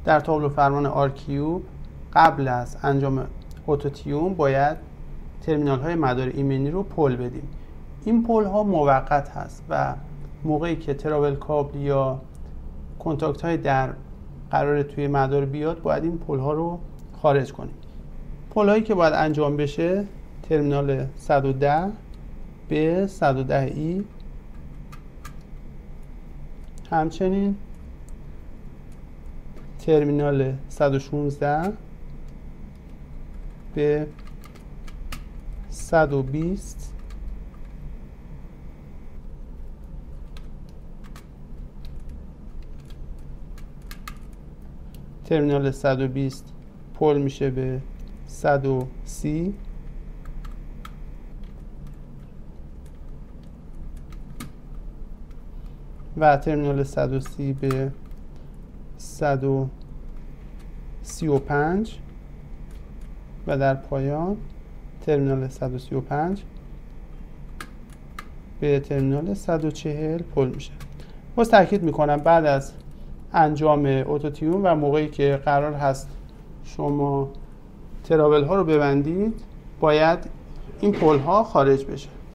در تابلو فرمان آرکیوب قبل از انجام اتوتیون باید ترمینال های مدار ایمنی رو پل بدیم. این پل ها موقت هست و موقعی که تراول کابل یا کنتاکت های در قرار توی مدار بیاد باید این پل ها رو خارج کنیم. پل هایی که باید انجام بشه ترمینال 110 به 110E، همچنین ترمینال 116 به 120 ترمینال 120 پل میشه به 130 و ترمینال 130 به 135 و در پایان ترمینال 135 به ترمینال 140 پل میشه. باز تاکید میکنم بعد از انجام اتوتیون و موقعی که قرار هست شما تراول ها رو ببندید باید این پل ها خارج بشه.